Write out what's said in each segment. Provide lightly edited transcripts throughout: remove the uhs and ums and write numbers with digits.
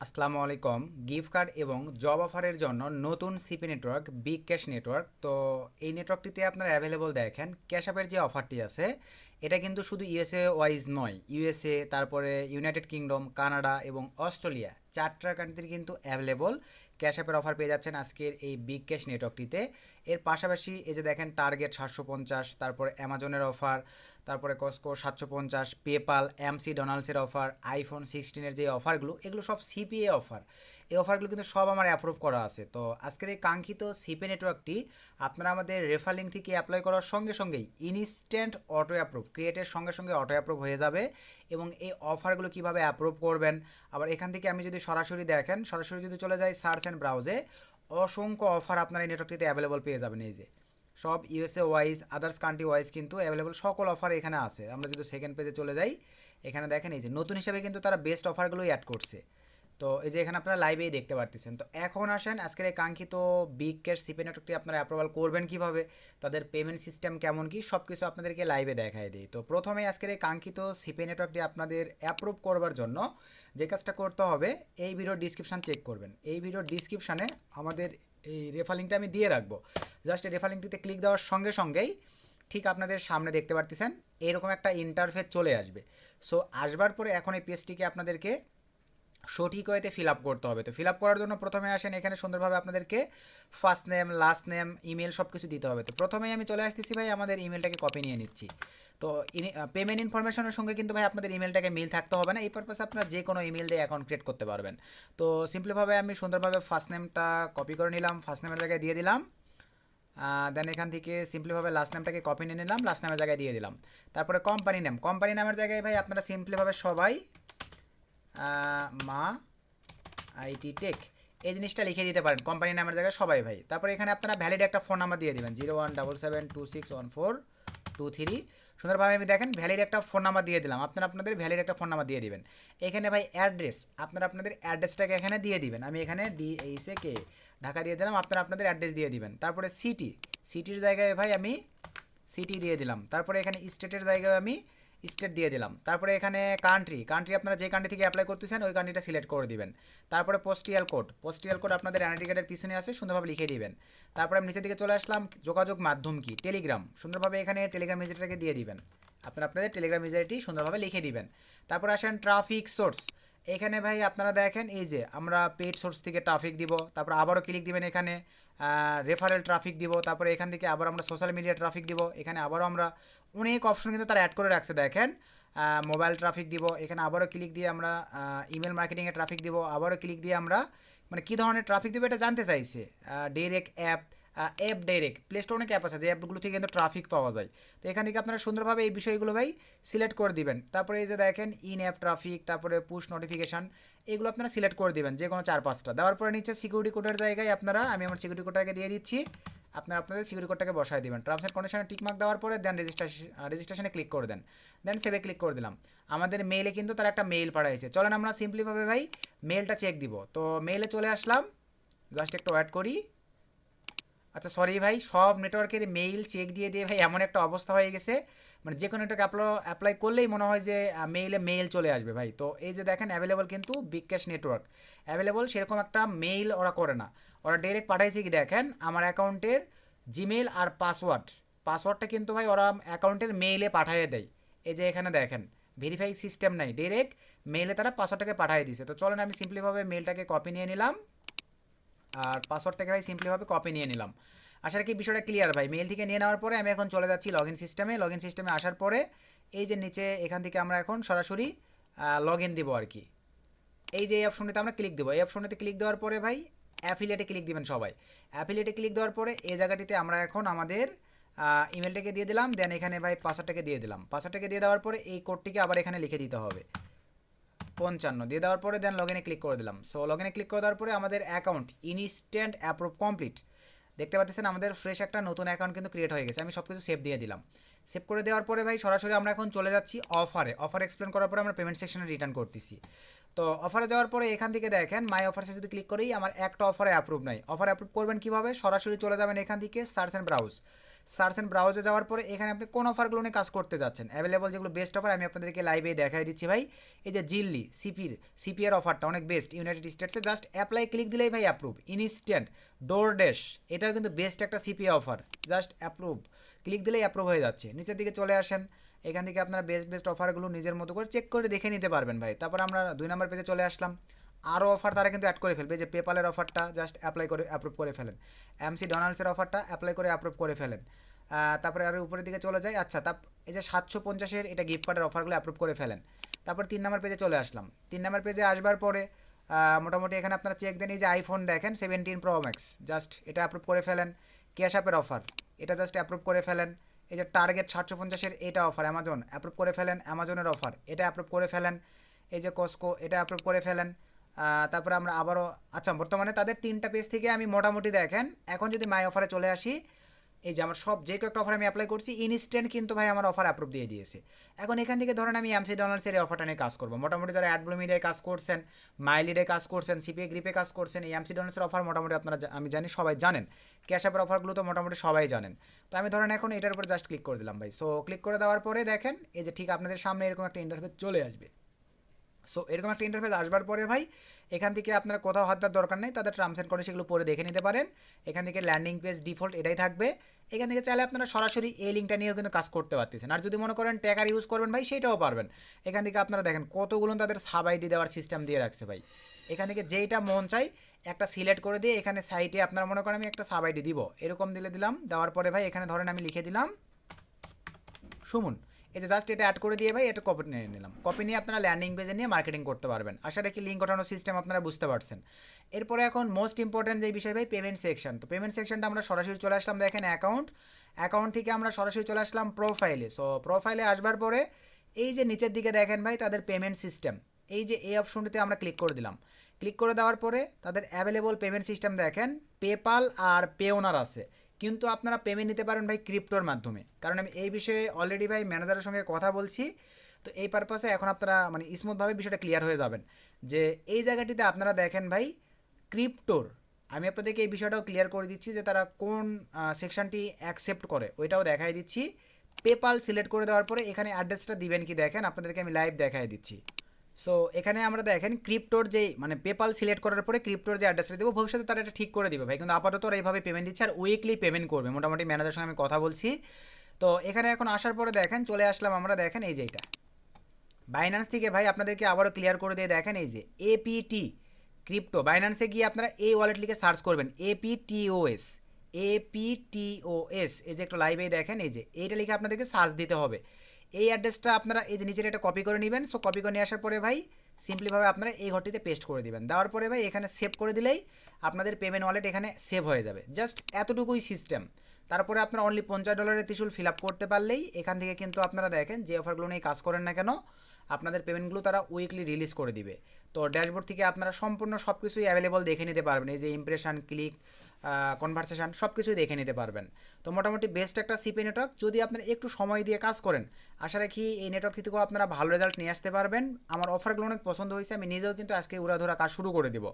আসসালামু আলাইকুম। Gift card এবং জব অফারের জন্য নতুন CP network big cash network. তো এই নেটওয়ার্কটিতে আপনারা অ্যাভেলেবল দেখেন ক্যাশ অ্যাপের যে অফারটি আছে এটা কিন্তু শুধু ইউএসএ ওয়াইজ নয়, ইউএসএ তারপরে ইউনাইটেড কিংডম, কানাডা এবং অস্ট্রেলিয়া চারটা কান্ট্রির কিন্তু অ্যাভেলেবল ক্যাশ অ্যাপের অফার পেয়ে যাচ্ছেন আজকের এই বিগ ক্যাশ নেটওয়ার্কটিতে। এর পাশাপাশি এই যে দেখেন টার্গেট 750, তারপরে অ্যামাজনের অফার, তারপরে কস্কো 750, পেপাল, এমসি ডোনাল্ডসের অফার, আইফোন 16-এর যে অফারগুলো এগুলো সব সিপিএ অফার। এই অফারগুলো কিন্তু সব আমার অ্যাপ্রুভ করা আছে। তো আজকের এই কাঙ্ক্ষিত সিপি নেটওয়ার্কটি আপনারা আমাদের রেফার লিঙ্ক থেকে অ্যাপ্লাই করার সঙ্গে সঙ্গেই ইনস্ট্যান্ট অটো অ্যাপ্রুভ, ক্রিয়েটের সঙ্গে সঙ্গে অটো অ্যাপ্রুভ হয়ে যাবে। এবং এই অফারগুলো কিভাবে অ্যাপ্রুভ করবেন, আবার এখান থেকে আমি যদি সরাসরি দেখেন, সরাসরি যদি চলে যাই সার্চ অ্যান্ড ব্রাউজে, অসংখ্য অফার আপনারা এই নেটওয়ার্কটিতে অ্যাভেলেবল পেয়ে যাবেন। এই যে সব USA wise, others country wise কিন্তু অ্যাভেলেবল সকল অফার এখানে আছে। আমরা যদি সেকেন্ড পেজে চলে যাই, এখানে দেখেন এই যে নতুন হিসাবে কিন্তু তারা বেস্ট অফারগুলোই অ্যাড করছে। তো এই যে এখানে আপনারা লাইভেই দেখতে পারতেছেন। তো এখন আসেন আজকের এই কাঙ্ক্ষিত বিগ ক্যাশ সিপি নেটওয়ার্কটি আপনারা অ্যাপ্রুভাল করবেন কিভাবে, তাদের পেমেন্ট সিস্টেম কেমন কি, সব কিছু আপনাদেরকে লাইভে দেখাই দিই। তো প্রথমে আজকের এই কাঙ্ক্ষিত সিপি নেটওয়ার্কটি আপনাদের অ্যাপ্রুভ করবার জন্য যে কাজটা করতে হবে, এই ভিডিওর ডিসক্রিপশান চেক করবেন। এই ভিডিওর ডিসক্রিপশানে আমাদের এই রেফার লিঙ্কটা আমি দিয়ে রাখবো। জাস্ট এই রেফার লিঙ্কটিতে ক্লিক দেওয়ার সঙ্গে সঙ্গেই ঠিক আপনাদের সামনে দেখতে পারতেছেন এরকম একটা ইন্টারফেস চলে আসবে। সো আসবার পরে এখন এই পেজটিকে আপনাদেরকে সঠিক ওয়েতে ফিল আপ করতে হবে। তো ফিল আপ করার জন্য প্রথমে আসেন এখানে সুন্দরভাবে আপনাদেরকে first name, last name, email সব কিছু দিতে হবে। তো প্রথমেই আমি চলে আসতেছি ভাই, আমাদের ইমেলটাকে কপি নিয়ে নিচ্ছি। তো পেমেন্ট ইনফরমেশনের সঙ্গে কিন্তু ভাই আপনাদের ইমেলটাকে মিল থাকতে হবে না। এই পারপাসে আপনারা যে কোনো ইমেল দিয়ে অ্যাকাউন্ট ক্রিয়েট করতে পারবেন। তো সিম্পলিভাবে আমি সুন্দরভাবে ফার্স্ট নেমটা কপি করে নিলাম, ফার্স্ট নেমের জায়গায় দিয়ে দিলাম। দেন এখান থেকে সিম্পলিভাবে লাস্ট নামটাকে কপি নিয়ে নিলাম, লাস্ট নামের জায়গায় দিয়ে দিলাম। তারপরে কোম্পানি নেম, কোম্পানি নামের জায়গায় ভাই আপনারা সিম্পলিভাবে সবাই মা আইটি টেক এই জিনিসটা লিখে দিতে পারেন কোম্পানি নামের জায়গায় সবাই ভাই। তারপরে এখানে আপনারা ভ্যালিড একটা ফোন নাম্বার দিয়ে দেবেন, 0177261423। সুন্দরভাবে আমি দেখেন ভ্যালিড একটা ফোন নাম্বার দিয়ে দিলাম। আপনারা আপনাদের ভ্যালিড একটা ফোন নাম্বার দিয়ে দিবেন। এখানে ভাই অ্যাড্রেস, আপনারা আপনাদের অ্যাড্রেসটাকে এখানে দিয়ে দিবেন। আমি এখানে DHA ঢাকা দিয়ে দিলাম, আপনারা আপনাদের অ্যাড্রেস দিয়ে দিবেন। তারপরে সিটির জায়গায় ভাই আমি সিটি দিয়ে দিলাম। তারপরে এখানে স্টেটের জায়গায় আমি স্টেট দিয়ে দিলাম। তারপরে এখানে কান্ট্রি আপনারা যে কান্ট্রি থেকে অ্যাপ্লাই করতেছেন ওই কান্ট্রিটা সিলেক্ট করে দিবেন। তারপরে পোস্টিয়াল কোড আপনাদের এনআইডি কার্ডের পিছনে আছে, সুন্দরভাবে লিখে দিবেন। তারপরে আমি নিচের দিকে চলে আসলাম, যোগাযোগ মাধ্যম কি, টেলিগ্রাম, সুন্দরভাবে এখানে টেলিগ্রাম ইউজারটাকে দিয়ে দিবেন। আপনারা আপনাদের টেলিগ্রাম ইউজারটি সুন্দরভাবে লিখে দিবেন। তারপর আসেন ট্রাফিক সোর্স, এখানে ভাই আপনারা দেখেন এই যে আমরা পেড সোর্স থেকে ট্রাফিক দিব, তারপর আবারও ক্লিক দিবেন এখানে রেফারেল ট্রাফিক দিব, তারপরে এখান থেকে আবার আমরা সোশ্যাল মিডিয়া ট্রাফিক দিব। এখানে আবারও আমরা অনেক অপশন কিন্তু তারা অ্যাড করে রাখছে দেখেন। মোবাইল ট্রাফিক দিব, এখানে আবারও ক্লিক দিয়ে আমরা ইমেল মার্কেটিংয়ে ট্রাফিক দিব, আবারও ক্লিক দিয়ে আমরা মানে কী ধরনের ট্রাফিক দেবো এটা জানতে চাইছে। Direct app direct play store অনেক অ্যাপ আছে যে অ্যাপগুলো থেকে কিন্তু ট্রাফিক পাওয়া যায়। তো এখান থেকে আপনারা সুন্দরভাবে এই বিষয়গুলো ভাই সিলেক্ট করে দিবেন। তারপরে এই যে দেখেন ইন অ্যাপ ট্রাফিক, তারপরে পুশ নোটিফিকেশান, এগুলো আপনারা সিলেক্ট করে দিবেন যে কোনো 4-5টা। দেওয়ার পরে নিচে সিকিউরিটি কোডের জায়গায় আপনারা, আমি আমার সিকিউরিটি কোডটাকে দিয়ে দিচ্ছি, আপনারা আপনাদের সিকিউরিটি কোডটাকে বসায় দিবেন। টার্মস অ্যান্ড কন্ডিশনে টিকমার্ক দেওয়ার পরে দেন রেজিস্ট্রেশনে ক্লিক করে দেন, দেন সেভে ক্লিক করে দিলাম। আমাদের মেইলে কিন্তু তারা একটা মেইল পাঠাইছে, চলেন আমরা সিম্পলিভাবে ভাই মেইলটা চেক দিব। তো মেইলে চলে আসলাম, জাস্ট একটু ওয়েট করি। আচ্ছা সরি ভাই, সব নেটওয়ার্কের মেইল চেক দিয়ে দিয়ে ভাই এমন একটা অবস্থা হয়ে গেছে, মানে যে কোনো নেটওয়ার্ক অ্যাপ্লাই করলেই মনে হয় যে মেইল চলে আসবে ভাই। তো এই যে দেখেন অ্যাভেলেবল কিন্তু বিগ ক্যাশ নেটওয়ার্ক অ্যাভেলেবল, সেরকম একটা মেইল ওরা করে না। ওরা ডাইরেক্ট পাঠাইছে কি দেখেন আমার অ্যাকাউন্টের জিমেল আর পাসওয়ার্ডটা কিন্তু ভাই ওরা অ্যাকাউন্টের মেইলে পাঠিয়ে দেয়। এই যে এখানে দেখেন ভেরিফাই সিস্টেম নাই, ডাইরেক্ট মেইলে তারা পাসওয়ার্ডটাকে পাঠিয়ে দিছে। তো চলেন আমি সিম্পলিভাবে মেইলটাকে কপি নিয়ে নিলাম আর পাসওয়ার্ডটাকে ভাই সিম্পলিভাবে কপি নিয়ে নিলাম। আশা রাখি বিষয়টা ক্লিয়ার ভাই। মেল থেকে নিয়ে নেওয়ার পরে আমি এখন চলে যাচ্ছি লগ ইন সিস্টেমে আসার পরে এই যে নিচে এখান থেকে আমরা এখন সরাসরি লগ ইন দিব আর কি। এই যে এই অপশনটিতে আমরা ক্লিক দেবো, এই অপশনটিতে ক্লিক দেওয়ার পরে ভাই অ্যাফিলিয়েটে ক্লিক দিবেন সবাই। অ্যাফিলিয়েটে ক্লিক দেওয়ার পরে এই জায়গাটিতে আমরা এখন আমাদের ইমেলটাকে দিয়ে দিলাম, দেন এখানে ভাই পাসওয়ার্ডটাকে দিয়ে দিলাম। পাসওয়ার্ডটাকে দিয়ে দেওয়ার পরে এই কোডটিকে আবার এখানে লিখে দিতে হবে 55 দিয়ে দেওয়ার পরে দেন লগ ইনে ক্লিক করে দিলাম। সো লগ ইনে ক্লিক করে দেওয়ার পরে আমাদের অ্যাকাউন্ট ইনস্ট্যান্ট অ্যাপ্রুভ কমপ্লিট, দেখতে পাচ্ছেন আমাদের ফ্রেশ একটা নতুন অ্যাকাউন্ট কিন্তু ক্রিয়েট হয়ে গেছে। আমি সব কিছু সেভ দিয়ে দিলাম। সেভ করে দেওয়ার পরে ভাই সরাসরি আমরা এখন চলে যাচ্ছি অফার এক্সপ্লেন করার পরে আমরা পেমেন্ট সেকশনে রিটার্ন করতেছি। তো অফারে যাওয়ার পরে এখান থেকে দেখেন মাই অফারসে যদি ক্লিক করি আমার একটা অফারে অ্যাপ্রুভ নাই। অফার অ্যাপ্রুভ করবেন কীভাবে, সরাসরি চলে যাবেন এখান থেকে search and browse. Search and ব্রাউজে যাওয়ার পরে এখানে আপনি কোন অফারগুলো নিয়ে কাজ করতে যাচ্ছেন, অ্যাভেলেবল যেগুলো বেস্ট অফার আমি আপনাদেরকে লাইভে দেখাই দিচ্ছি ভাই। এই যে জিল্লি সিপির অফারটা অনেক বেস্ট ইউনাইটেড স্টেটসে, জাস্ট অ্যাপ্লাই ক্লিক দিলেই ভাই অ্যাপ্রুভ ইনস্ট্যান্ট। ডোর ড্যাশ এটাও কিন্তু বেস্ট একটা CPA offer, just approve click দিলেই অ্যাপ্রুভ হয়ে যাচ্ছে। নিচের দিকে চলে আসেন, এখান থেকে আপনারা বেস্ট অফারগুলো নিজের মতো করে চেক করে দেখে নিতে পারবেন ভাই। তারপর আমরা 2 নম্বর পেজে চলে আসলাম, আরও অফার তারা কিন্তু অ্যাড করে ফেলবে। যে পেপালের অফারটা জাস্ট অ্যাপ্লাই করে অ্যাপ্রুভ করে ফেলেন, এমসি ডোনাল্ডসের অফারটা অ্যাপ্লাই করে অ্যাপ্রুভ করে ফেলেন। তারপরে আরও উপরের দিকে চলে যায়, আচ্ছা এই যে 750-এর এটা গিফট কার্ডের অফারগুলো অ্যাপ্রুভ করে ফেলেন। তারপর 3 নম্বর পেজে চলে আসলাম, 3 নম্বর পেজে আসবার পরে মোটামুটি এখানে আপনারা চেক দেন, এই যে আইফোন দেখেন 17 প্রো ম্যাক্স, জাস্ট এটা অ্যাপ্রুভ করে ফেলেন। ক্যাশ অ্যাপের অফার এটা জাস্ট অ্যাপ্রুভ করে ফেলেন। এই যে টার্গেট 750-এর এটা অফার অ্যামাজন অ্যাপ্রুভ করে ফেলেন, অ্যামাজনের অফার এটা অ্যাপ্রুভ করে ফেলেন। এই যে কস্কো এটা অ্যাপ্রুভ করে ফেলেন। তারপরে আমরা আবারও, আচ্ছা বর্তমানে তাদের 3টা পেজ থেকে আমি মোটামুটি দেখেন, এখন যদি মাই অফারে চলে আসি, এই যে আমার সব যে কয়েকটা অফার আমি অ্যাপ্লাই করছি ইনস্ট্যান্ট কিন্তু ভাই আমার অফার অ্যাপ্রুভ দিয়ে দিয়েছে। এখন এখান থেকে ধরেন আমি এমসি ডোনাল্ডসের এই অফারটা নিয়ে কাজ করবো, মোটামুটি যারা অ্যাডব্লু মিডিয়ায় কাজ করছেন, মাইলিডে কাজ করছেন, সিপিএ গ্রিপে কাজ করছেন, এই এমসি ডোনাল্ডসের অফার মোটামুটি আপনারা আমি জানি সবাই জানেন, ক্যাশ অ্যাপের অফারগুলো তো মোটামুটি সবাই জানেন। তো আমি ধরেন এখন এটার উপর জাস্ট ক্লিক করে দিলাম ভাই। সো ক্লিক করে দেওয়ার পরে দেখেন এই যে ঠিক আপনাদের সামনে এরকম একটা ইন্টারফেস চলে আসবে। সো এরকম একটা ইন্টারফেস আসবার পরে ভাই এখান থেকে আপনার কোথাও হাত দেওয়ার দরকার নেই, তাদের টার্মস অ্যান্ড কন্ডিশন সেগুলো পরে দেখে নিতে পারেন। এখান থেকে ল্যান্ডিং পেজ ডিফল্ট এটাই থাকবে। এখান থেকে চাইলে আপনারা সরাসরি এই লিঙ্কটা নিয়েও কিন্তু কাজ করতে পারতেছেন, আর যদি মনে করেন ট্যাগার ইউজ করবেন ভাই সেটাও পারবেন। এখান থেকে আপনারা দেখেন কতগুলো তাদের সাব আইডি দেওয়ার সিস্টেম দিয়ে রাখছে ভাই। এখান থেকে যেইটা মন চাই একটা সিলেক্ট করে দিয়ে এখানে সাইটে আপনারা মনে করেন আমি একটা সাব আইডি দিব, এরকম দিলাম। দেওয়ার পরে ভাই এখানে ধরেন আমি লিখে দিলাম সুমন, এই যে জাস্ট এটা অ্যাড করে দিয়ে ভাই এটা কপি নিয়ে নিলাম। কপি নিয়ে আপনারা ল্যান্ডিং পেজে নিয়ে মার্কেটিং করতে পারবেন। আশা রাখি লিঙ্ক ওঠানোর সিস্টেম আপনারা বুঝতে পারছেন। এরপরে এখন মোস্ট ইম্পর্টেন্ট যে বিষয় ভাই পেমেন্ট সেকশন। তো পেমেন্ট সেকশনটা আমরা সরাসরি চলে আসলাম, দেখেন অ্যাকাউন্ট থেকে আমরা সরাসরি চলে আসলাম প্রোফাইলে। সো প্রোফাইলে আসবার পরে এই যে নিচের দিকে দেখেন ভাই তাদের পেমেন্ট সিস্টেম, এই যে এই অপশনটিতে আমরা ক্লিক করে দিলাম। ক্লিক করে দেওয়ার পরে তাদের অ্যাভেলেবল পেমেন্ট সিস্টেম দেখেন, পেপাল আর পেওনার আছে, কিন্তু আপনারা পেমেন্ট নিতে পারেন ভাই ক্রিপ্টোর মাধ্যমে। কারণ আমি এই বিষয়ে অলরেডি ভাই ম্যানেজারের সঙ্গে কথা বলছি, তো এই পারপাসে এখন আপনারা মানে স্মুথভাবে বিষয়টা ক্লিয়ার হয়ে যাবেন যে এই জায়গাটিতে আপনারা দেখেন ভাই ক্রিপ্টোর, আমি আপনাদেরকে এই বিষয়টাও ক্লিয়ার করে দিচ্ছি যে তারা কোন সেকশনটি অ্যাকসেপ্ট করে ওইটাও দেখাই দিচ্ছি। পেপাল সিলেক্ট করে দেওয়ার পরে এখানে অ্যাড্রেসটা দিবেন কি দেখেন, আপনাদেরকে আমি লাইভ দেখাই দিচ্ছি। সো এখানে আমরা দেখেন ক্রিপ্টোর যেই মানে পেপাল সিলেক্ট করার পরে ক্রিপ্টোর যে অ্যাড্রেসটা দেবো ভবিষ্যতে তারা এটা ঠিক করে দিবে ভাই, কিন্তু আপাতত ওরা এইভাবে পেমেন্ট দিচ্ছে আর উইকলি পেমেন্ট করবে। মোটামুটি ম্যানেজারের সঙ্গে আমি কথা বলছি। তো এখানে এখন আসার পরে দেখেন চলে আসলাম আমরা, দেখেন এই যে এইটা বাইন্যান্স থেকে ভাই আপনাদেরকে আবারও ক্লিয়ার করে দিয়ে দেখেন এই যে এপিটি ক্রিপ্টো। বাইন্যান্সে গিয়ে আপনারা এই ওয়ালেট লিখে সার্চ করবেন এপিটিওএস, এই যে একটা লাইভে দেখেন এই যে এইটা লিখে আপনাদেরকে সার্চ দিতে হবে। এই অ্যাড্রেসটা আপনারা এই যে নিচের এটা কপি করে নেবেন। সো কপি করে নিয়ে আসার পরে ভাই সিম্পলিভাবে আপনারা এই ঘরটিতে পেস্ট করে দিবেন। দেওয়ার পরে ভাই এখানে সেভ করে দিলেই আপনাদের পেমেন্ট ওয়ালেট এখানে সেভ হয়ে যাবে। জাস্ট এতটুকুই সিস্টেম। তারপরে আপনারা অনলি $50 ত্রিশূল ফিল আপ করতে পারলেই এখান থেকে কিন্তু আপনারা দেখেন যে অফারগুলো নিয়ে কাজ করেন না কেন আপনাদের পেমেন্টগুলো তারা উইকলি রিলিজ করে দিবে। তো ড্যাশবোর্ড থেকে আপনারা সম্পূর্ণ সব কিছুই অ্যাভেলেবল দেখে নিতে পারবেন, এই যে ইমপ্রেশন, ক্লিক, কনভারসেশন সব কিছুই দেখে নিতে পারবেন। তো মোটামুটি বেস্ট একটা সিপি নেটওয়ার্ক, যদি আপনারা একটু সময় দিয়ে কাজ করেন আশা রাখি এই নেটওয়ার্ক থেকেও আপনারা ভালো রেজাল্ট নিয়ে আসতে পারবেন। আমার অফারগুলো অনেক পছন্দ হয়েছে, আমি নিজেও কিন্তু আজকে উড়াধুরা কাজ শুরু করে দিব,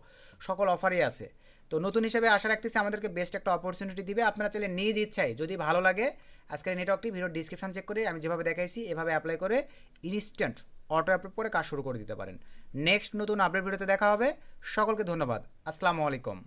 সকল অফারই আছে। তো নতুন হিসেবে আশা রাখতেছি আমাদেরকে বেস্ট একটা অপরচুনিটি দিবে। আপনারা চাইলে নিজ ইচ্ছায় যদি ভালো লাগে আজকের নেটওয়ার্কটি ভিডিওর ডিসক্রিপশন চেক করে আমি যেভাবে দেখাইছি এভাবে অ্যাপ্লাই করে ইনস্ট্যান্ট অটো অ্যাপ্রুভ করে কাজ শুরু করে দিতে পারেন। নেক্সট নতুন আপডেট ভিডিওতে দেখা হবে। সকলকে ধন্যবাদ। আসসালামু আলাইকুম।